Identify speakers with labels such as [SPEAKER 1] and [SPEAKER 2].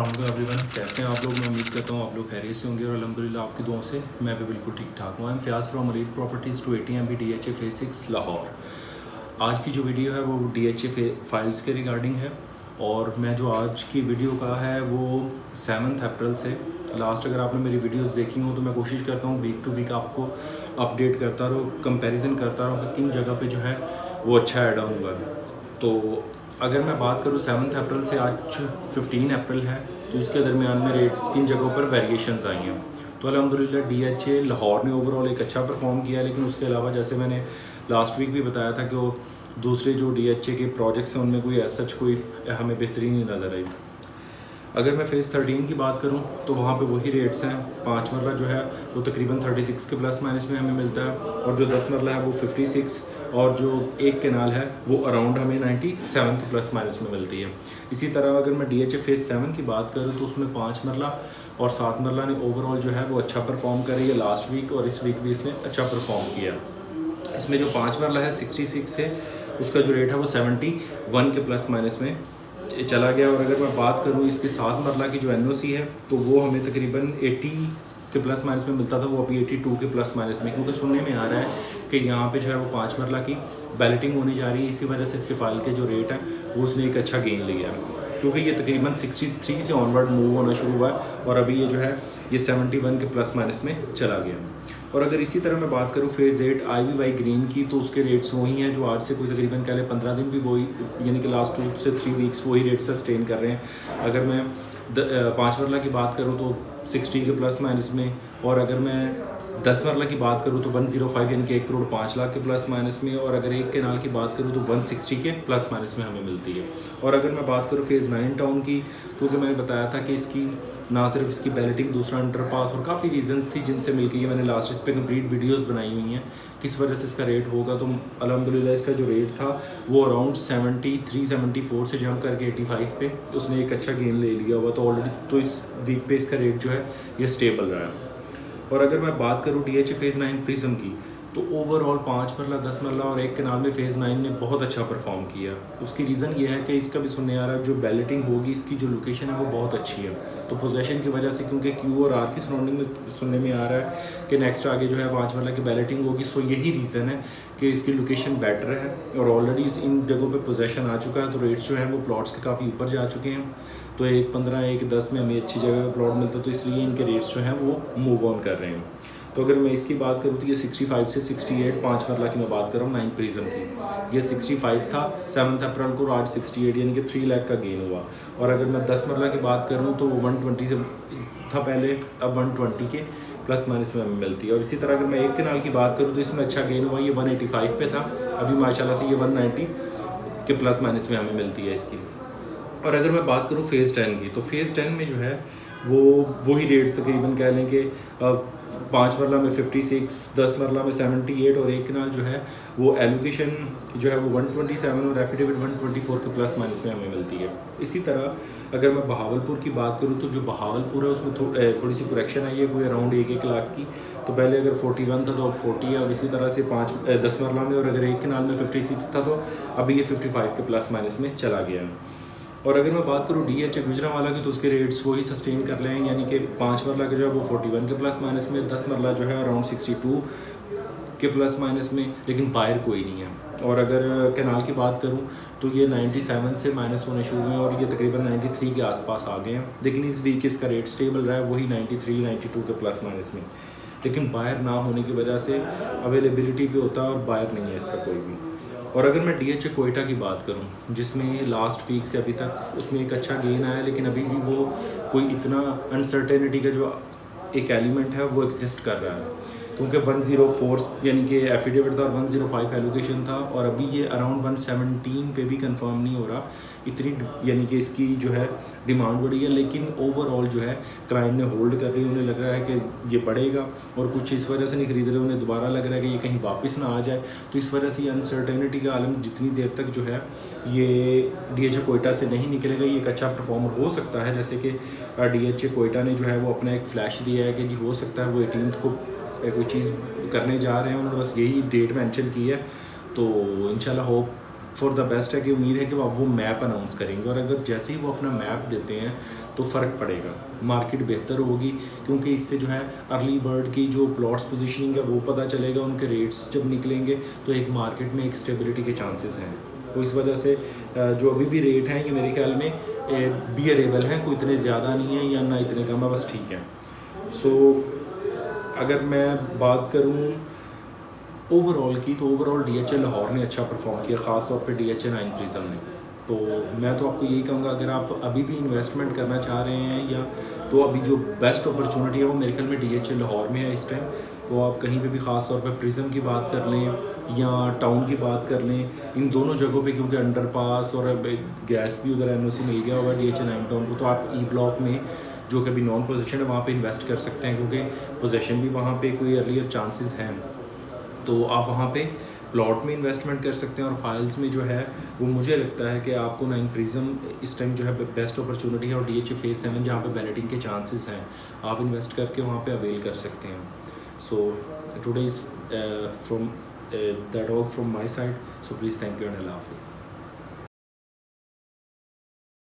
[SPEAKER 1] अस्सलाम एवरीवन, कैसे हैं आप लोग। मैं उम्मीद करता हूँ आप लोग खैरियत से होंगे और अल्हम्दुलिल्लाह आपकी दुआओं से मैं भी बिल्कुल ठीक ठाक हूँ। I am Fayaz from Aleed properties 280 MB DHA Phase 6 Lahore. आज की जो वीडियो है वो DHA फाइल्स के रिगार्डिंग है और मैं जो आज की वीडियो का है वो 7 अप्रैल से लास्ट, अगर आपने मेरी वीडियोस देखी हो तो मैं कोशिश करता हूँ वीक टू वीक आपको अपडेट करता रहूँ, कंपैरिजन करता रहूँ कि किन जगह पे जो है वो अच्छा ऐड ऑन हुआ है। तो अगर मैं बात करूँ 7 अप्रैल से आज 15 अप्रैल है तो इसके दरमियान में रेट्स किन जगहों पर वेरिएशंस आई हैं। तो अल्हम्दुलिल्लाह DHA लाहौर ने ओवरऑल एक अच्छा परफॉर्म किया, लेकिन उसके अलावा जैसे मैंने लास्ट वीक भी बताया था कि वो दूसरे जो DHA के प्रोजेक्ट्स हैं उनमें कोई ऐसा कोई हमें बेहतरीन नहीं नज़र आई। अगर मैं फ़ेज़ 13 की बात करूं तो वहाँ पे वही रेट्स हैं। 5 मरला जो है वो तकरीबन 36 के प्लस माइनस में हमें मिलता है और जो 10 मरला है वो 56 और जो एक केनाल है वो अराउंड हमें 97 के प्लस माइनस में मिलती है। इसी तरह अगर मैं DHA Phase 7 की बात करूँ तो उसमें 5 मरला और 7 मरला ने ओवरऑल जो है वो अच्छा परफॉर्म कर रही है लास्ट वीक, और इस वीक भी इसने अच्छा परफॉर्म किया। इसमें जो 5 मरला है 66 है, उसका जो रेट है वो 71 के प्लस माइनस में चला गया। और अगर मैं बात करूँ इसके 7 मरला की जो NOC है तो वो हमें तकरीबन 80 के प्लस माइनस में मिलता था, वो अभी 82 के प्लस माइनस में, क्योंकि सुनने में आ रहा है कि यहाँ पे जो है वो 5 मरला की बैलेटिंग होने जा रही है। इसी वजह से इसके फाइल के जो रेट हैं वो उसने एक अच्छा गेन लिया, क्योंकि ये तकरीबन 63 से ऑनवर्ड मूव होना शुरू हुआ है और अभी ये जो है ये 71 के प्लस माइनस में चला गया। और अगर इसी तरह मैं बात करूँ Phase 8 IVY ग्रीन की तो उसके रेट्स वही हैं जो आज से कोई तकरीबन कह लें 15 दिन भी वही, यानी कि लास्ट 2 से 3 वीक्स वही रेट सस्टेन कर रहे हैं। अगर मैं 5 मरला की बात करूँ तो 60 के प्लस माइनस में, और अगर मैं 10 मरला की बात करूँ तो 105 यानी कि 1,05,00,000 के प्लस माइनस में, और अगर एक केनाल की बात करूँ तो 160 के प्लस माइनस में हमें मिलती है। और अगर मैं बात करूँ Phase 9 टाउन की, क्योंकि मैंने बताया था कि इसकी ना सिर्फ इसकी बैलेटिंग, दूसरा अंडरपास और काफ़ी रीजंस थी जिनसे मिलकर ये मैंने लास्ट इस पर कंप्लीट वीडियोस बनाई हुई हैं किस वजह से इसका रेट होगा। तो अल्हम्दुलिल्लाह इसका जो रेट था वो अराउंड 73-74 से जंप करके 85 पे उसने एक अच्छा गेन ले लिया हुआ। तो ऑलरेडी तो इस वीक पे इसका रेट जो है ये स्टेबल रहा है। और अगर मैं बात करूँ DHA Phase 9 प्रिज्म की तो ओवरऑल 5 मरला, 10 मरला और एक केनाल में Phase 9 ने बहुत अच्छा परफॉर्म किया। उसकी रीज़न ये है कि इसका भी सुनने आ रहा है जो बैलेटिंग होगी इसकी जो लोकेशन है वो बहुत अच्छी है। तो पोजीशन की वजह से, क्योंकि Q और R की सराउंडिंग में सुनने में आ रहा है कि नेक्स्ट आगे जो है 5 मरला की बैलेटिंग होगी, सो यही रीज़न है कि इसकी लोकेशन बेटर है और ऑलरेडी इन जगहों पर पोजेशन आ चुका है। तो रेट्स जो है वो प्लॉट्स के काफ़ी ऊपर जा चुके हैं। तो 1.15 1.10 में हमें अच्छी जगह का प्लॉट मिलता है, तो इसलिए इनके रेट्स जो हैं वो मूव ऑन कर रहे हैं। तो अगर मैं इसकी बात करूँ तो ये 65 से 68, 5 मरला की मैं बात कर रहा हूँ 9 प्रिज्म की, ये 65 था 7 अप्रैल को, आज 68 यानी कि 3 लाख का गेन हुआ। और अगर मैं 10 मरला की बात करूँ तो 120 से था पहले, अब 120 के प्लस माइनस में हमें मिलती है। और इसी तरह अगर मैं एक केनाल की बात करूँ तो इसमें अच्छा गेन हुआ, ये 185 पे था, अभी माशाल्लाह से ये 190 के प्लस माइनस में हमें मिलती है इसकी। और अगर मैं बात करूँ Phase 10 की तो Phase 10 में जो है वो वही रेट तकरीबन कह लें कि 5 मरला में 56, 10 मरला में 78 और एक केनाल जो है वो एलोकेशन जो है वो 127 और एफिडेविट 124 के प्लस माइनस में हमें मिलती है। इसी तरह अगर मैं बहावलपुर की बात करूँ तो जो बहावलपुर है उसमें थोड़ी सी करेक्शन आई है, कोई अराउंड 1 लाख की। तो पहले अगर 41 था तो अब 40 है, और इसी तरह से 10 मरला में और अगर एक केनाल में 56 था तो अभी ये 55 के प्लस माइनस में चला गया है। और अगर मैं बात करूँ DHA गुजरांवाला की तो उसके रेट्स वही सस्टेन कर रहे हैं, यानी कि 5 मरला के जो है वो 41 के प्लस माइनस में, 10 मरला जो है अराउंड 62 के प्लस माइनस में, लेकिन बायर कोई नहीं है। और अगर कैनाल की बात करूँ तो ये 97 से माइनस होने शुरू हुए हैं और ये तकरीबन 93 के आसपास आ गए हैं, लेकिन इस वीक इसका रेट स्टेबल रहा है वही 93-92 के प्लस माइनस में। लेकिन बायर ना होने की वजह से अवेलेबिलिटी भी होता है और बायर नहीं है इसका कोई भी। और अगर मैं DHA कोयटा की बात करूं जिसमें लास्ट वीक से अभी तक उसमें एक अच्छा गेन आया, लेकिन अभी भी वो कोई इतना अनसर्टेनिटी का जो एक एलिमेंट है वो एग्जिस्ट कर रहा है, क्योंकि 104 यानी कि एफिडेविट था और 105 एलोकेशन था, और अभी ये अराउंड 117 पे भी कंफर्म नहीं हो रहा इतनी, यानी कि इसकी जो है डिमांड बढ़ी है, लेकिन ओवरऑल जो है क्लाइंट ने होल्ड कर रही है। उन्हें लग रहा है कि ये बढ़ेगा और कुछ इस वजह से नहीं खरीद रहे, उन्हें दोबारा लग रहा है कि ये कहीं वापस ना आ जाए। तो इस वजह से ये अनसर्टेनिटी का आलम जितनी देर तक जो है ये DHA कोयटा से नहीं निकलेगा, ये एक अच्छा परफॉर्मर हो सकता है। जैसे कि DHA कोयटा ने जो है वो अपना एक फ्लैश दिया है कि जी हो सकता है वो 18 को कोई चीज़ करने जा रहे हैं, उन्होंने बस यही डेट मेंशन की है। तो इंशाल्लाह होप फॉर द बेस्ट है कि उम्मीद है कि वो मैप अनाउंस करेंगे, और अगर जैसे ही वो अपना मैप देते हैं तो फ़र्क पड़ेगा, मार्केट बेहतर होगी, क्योंकि इससे जो है अर्ली बर्ड की जो प्लॉट्स पोजीशनिंग है वो पता चलेगा, उनके रेट्स जब निकलेंगे तो एक मार्केट में एक स्टेबिलिटी के चांसेस हैं। तो इस वजह से जो अभी भी रेट हैं ये मेरे ख्याल में बियरेबल हैं, कोई इतने ज़्यादा नहीं है या ना इतने कम है, बस ठीक है। सो अगर मैं बात करूँ ओवरऑल की, तो ओवरऑल DHA लाहौर ने अच्छा परफॉर्म किया, ख़ास तौर पे DHA 9 प्रिज्म ने। तो मैं तो आपको यही कहूँगा, अगर आप अभी भी इन्वेस्टमेंट करना चाह रहे हैं या तो अभी जो बेस्ट अपॉर्चुनिटी है वो मेरे ख्याल में DHA लाहौर में है इस टाइम। तो आप कहीं पे भी ख़ास तौर पे प्रिज्म की बात कर लें या टाउन की बात कर लें, इन दोनों जगहों पे, क्योंकि अंडरपास और गैस भी उधर NOC मिल गया होगा DHA 9 टाउन को, तो आप ई ब्लॉक में जो कभी नॉन पोजीशन है वहाँ पे इन्वेस्ट कर सकते हैं, क्योंकि पोजीशन भी वहाँ पे कोई अर्लियर चांसेस हैं, तो आप वहाँ पे प्लॉट में इन्वेस्टमेंट कर सकते हैं। और फाइल्स में जो है वो मुझे लगता है कि आपको 9 प्रिज्म इस टाइम जो है बेस्ट अपॉर्चुनिटी है, और DHA फेज़ 7 जहाँ पे बैलेटिंग के चांसेस हैं, आप इन्वेस्ट करके वहाँ पे अवेल कर सकते हैं। So today is from that all from my side, so please thank you and अल्लाह हाफिज़।